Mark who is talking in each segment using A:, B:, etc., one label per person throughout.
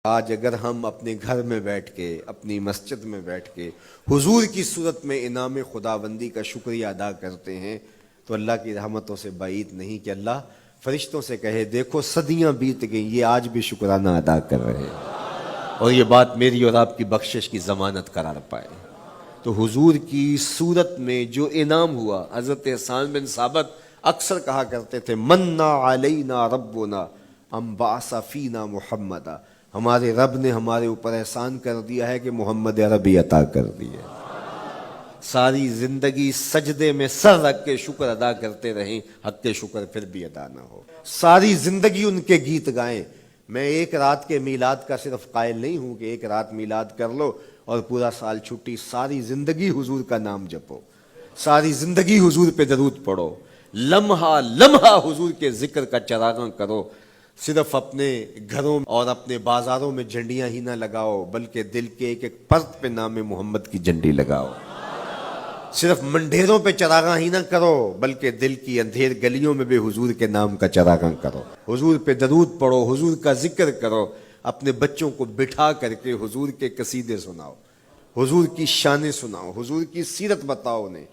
A: آج اگر ہم اپنے گھر میں بیٹھ کے اپنی مسجد میں بیٹھ کے حضور کی صورت میں انعام خداوندی کا شکریہ ادا کرتے ہیں تو اللہ کی رحمتوں سے بعید نہیں کہ اللہ فرشتوں سے کہے دیکھو صدیاں بیت گئیں یہ آج بھی شکرانہ ادا کر رہے ہیں اور یہ بات میری اور آپ کی بخشش کی ضمانت قرار پائے۔ تو حضور کی صورت میں جو انعام ہوا، حضرت حسان بن ثابت اکثر کہا کرتے تھے منا علینا ربنا ام بعث فینا محمدا، ہمارے رب نے ہمارے اوپر احسان کر دیا ہے کہ محمد عربی عطا کر دی ہے۔ ساری زندگی سجدے میں سر رکھ کے شکر ادا کرتے رہیں، حق کے شکر پھر بھی ادا نہ ہو۔ ساری زندگی ان کے گیت گائیں۔ میں ایک رات کے میلاد کا صرف قائل نہیں ہوں کہ ایک رات میلاد کر لو اور پورا سال چھٹی، ساری زندگی حضور کا نام جپو، ساری زندگی حضور پہ درود پڑھو، لمحہ لمحہ حضور کے ذکر کا چراغاں کرو۔ صرف اپنے گھروں اور اپنے بازاروں میں جھنڈیاں ہی نہ لگاؤ بلکہ دل کے ایک ایک پرت پہ نام محمد کی جھنڈی لگاؤ۔ صرف منڈیروں پہ چراغاں ہی نہ کرو بلکہ دل کی اندھیر گلیوں میں بھی حضور کے نام کا چراغاں کرو، حضور پہ درود پڑھو، حضور کا ذکر کرو، اپنے بچوں کو بٹھا کر کے حضور کے قصیدے سناؤ، حضور کی شانیں سناؤ، حضور کی سیرت بتاؤ انہیں۔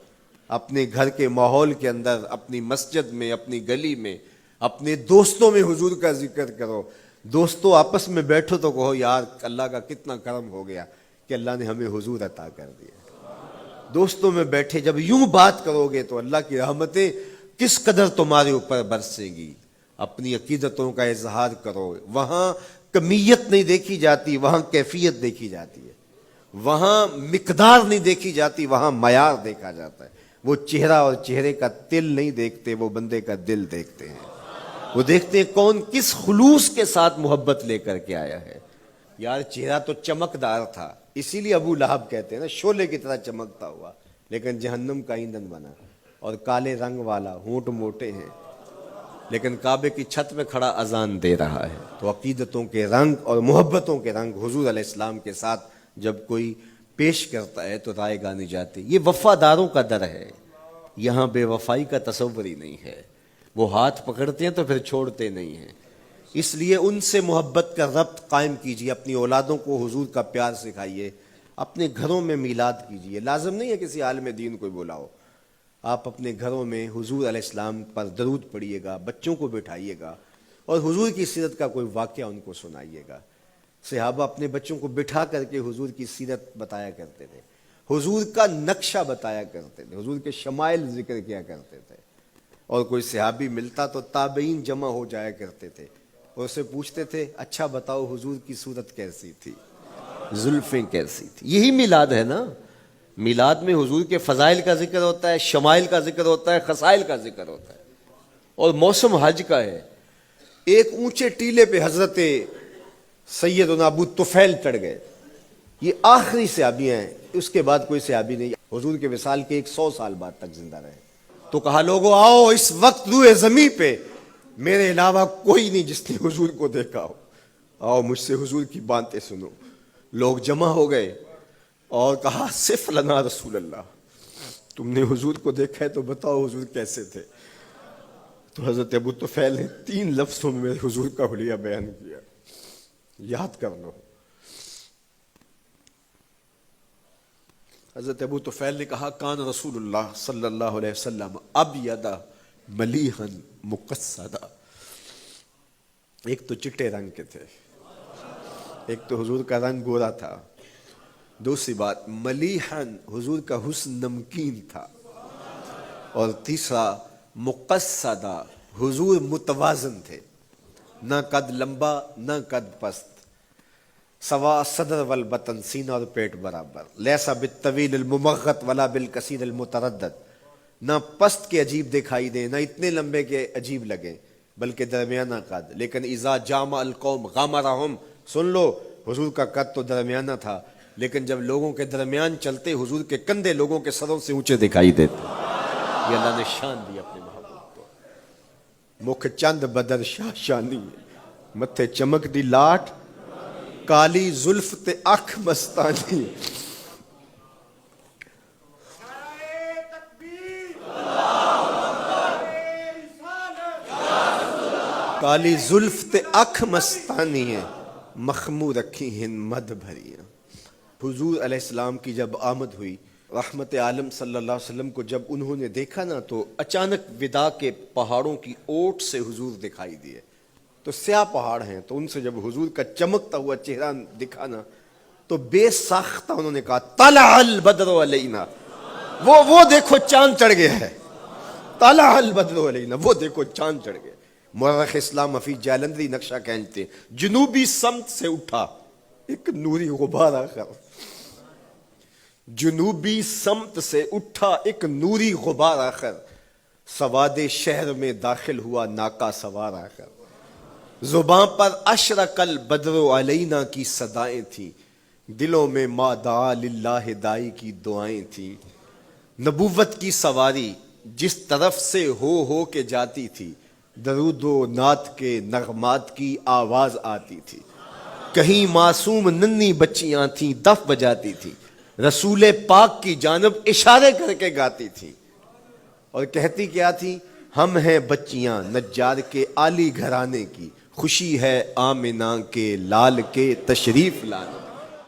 A: اپنے گھر کے ماحول کے اندر، اپنی مسجد میں، اپنی گلی میں، اپنے دوستوں میں حضور کا ذکر کرو۔ دوستوں آپس میں بیٹھو تو کہو یار اللہ کا کتنا کرم ہو گیا کہ اللہ نے ہمیں حضور عطا کر دیا۔ دوستوں میں بیٹھے جب یوں بات کرو گے تو اللہ کی رحمتیں کس قدر تمہارے اوپر برسیں گی۔ اپنی عقیدتوں کا اظہار کرو، وہاں کمیت نہیں دیکھی جاتی، وہاں کیفیت دیکھی جاتی ہے، وہاں مقدار نہیں دیکھی جاتی، وہاں معیار دیکھا جاتا ہے۔ وہ چہرہ اور چہرے کا تل نہیں دیکھتے، وہ بندے کا دل دیکھتے ہیں، وہ دیکھتے ہیں کون کس خلوص کے ساتھ محبت لے کر کے آیا ہے۔ یار چہرہ تو چمکدار تھا، اسی لیے ابو لہب کہتے ہیں نا شعلے کی طرح چمکتا ہوا، لیکن جہنم کا ایندھن بنا، اور کالے رنگ والا، ہونٹ موٹے ہیں، لیکن کعبے کی چھت میں کھڑا اذان دے رہا ہے۔ تو عقیدتوں کے رنگ اور محبتوں کے رنگ حضور علیہ السلام کے ساتھ جب کوئی پیش کرتا ہے تو رائے گانی جاتی۔ یہ وفاداروں کا در ہے، یہاں بے وفائی کا تصور ہی نہیں ہے۔ وہ ہاتھ پکڑتے ہیں تو پھر چھوڑتے نہیں ہیں، اس لیے ان سے محبت کا ربط قائم کیجیے، اپنی اولادوں کو حضور کا پیار سکھائیے، اپنے گھروں میں میلاد کیجیے۔ لازم نہیں ہے کسی عالم دین کو بلاؤ، آپ اپنے گھروں میں حضور علیہ السلام پر درود پڑھیے گا، بچوں کو بٹھائیے گا اور حضور کی سیرت کا کوئی واقعہ ان کو سنائیے گا۔ صحابہ اپنے بچوں کو بٹھا کر کے حضور کی سیرت بتایا کرتے تھے، حضور کا نقشہ بتایا کرتے تھے، حضور کے شمائل ذکر کیا کرتے تھے، اور کوئی صحابی ملتا تو تابعین جمع ہو جایا کرتے تھے اور اسے پوچھتے تھے اچھا بتاؤ حضور کی صورت کیسی تھی، زلفیں کیسی تھی۔ یہی میلاد ہے نا، میلاد میں حضور کے فضائل کا ذکر ہوتا ہے، شمائل کا ذکر ہوتا ہے، خصائل کا ذکر ہوتا ہے، اور موسم حج کا ہے۔ ایک اونچے ٹیلے پہ حضرت سیدنا ابو طفیل چڑھ گئے، یہ آخری صحابی ہیں، اس کے بعد کوئی صحابی نہیں، حضور کے وصال کے 100 سال بعد تک زندہ رہے۔ تو کہا لوگوں آؤ اس وقت روئے زمین پہ میرے علاوہ کوئی نہیں جس نے حضور کو دیکھا ہو، آؤ مجھ سے حضور کی باتیں سنو۔ لوگ جمع ہو گئے اور کہا صف لنا رسول اللہ، تم نے حضور کو دیکھا ہے تو بتاؤ حضور کیسے تھے۔ تو حضرت ابو طفیل نے 3 لفظوں میں میرے حضور کا حلیہ بیان کیا، یاد کر لو۔ حضرت ابو طفیل نے کہا کان رسول اللہ صلی اللہ علیہ وسلم ابیض ملیحا مقصدا، ایک تو چٹے رنگ کے تھے، ایک تو حضور کا رنگ گورا تھا، دوسری بات ملیحا حضور کا حسن نمکین تھا، اور تیسرا مقصدا حضور متوازن تھے، نہ قد لمبا نہ قد پست، سوا صدر والبطن، سینہ اور پیٹ برابر، لیسا بالطویل الممغط ولا بالکثیر المتردد، نہ پست کے عجیب دکھائی دیں نہ اتنے لمبے کے عجیب لگیں بلکہ درمیانہ قد، لیکن اذا جامع القوم غامرہم، سن لو حضور کا قد تو درمیانہ تھا لیکن جب لوگوں کے درمیان چلتے حضور کے کندھے لوگوں کے سروں سے اونچے دکھائی دیتے۔ یہ اللہ نے شان دی اپنے محبوب کو۔ مکھ چند بدر شاہ شانی، متھے چمک دی لاٹ، کالی زلف تے اکھ مستانی، کالی زلف تے اکھ مستانی ہے، مخمور رکھی ہیں مد بھریاں۔ حضور علیہ السلام کی جب آمد ہوئی، رحمت عالم صلی اللہ علیہ وسلم کو جب انہوں نے دیکھا نا تو اچانک ودا کے پہاڑوں کی اوٹ سے حضور دکھائی دیے۔ تو سیاہ پہاڑ ہیں، تو ان سے جب حضور کا چمکتا ہوا چہرہ دکھا نا تو بے ساختہ انہوں نے کہا طلع البدر علینا، وہ دیکھو چاند چڑھ گیا ہے، طلع البدر علینا، وہ دیکھو چاند چڑھ گیا۔ مورخ اسلام حفیظ جالندری نقشہ کھینچتے ہیں، جنوبی سمت سے اٹھا ایک نوری غبار آخر، جنوبی سمت سے اٹھا ایک نوری غبار آخر، سواد شہر میں داخل ہوا ناکا سوار آخر، زباں پر اشرق البدر علینا کی صدائیں تھیں، دلوں میں ما دعا للہ دائی کی دعائیں تھیں، نبوت کی سواری جس طرف سے ہو کے جاتی تھی، درود و نعت کے نغمات کی آواز آتی تھی، کہیں معصوم ننھی بچیاں تھیں دف بجاتی تھی، رسول پاک کی جانب اشارے کر کے گاتی تھی، اور کہتی کیا تھی؟ ہم ہیں بچیاں نجار کے عالی گھرانے کی، خوشی ہے آمنہ کے لال کے تشریف لانے۔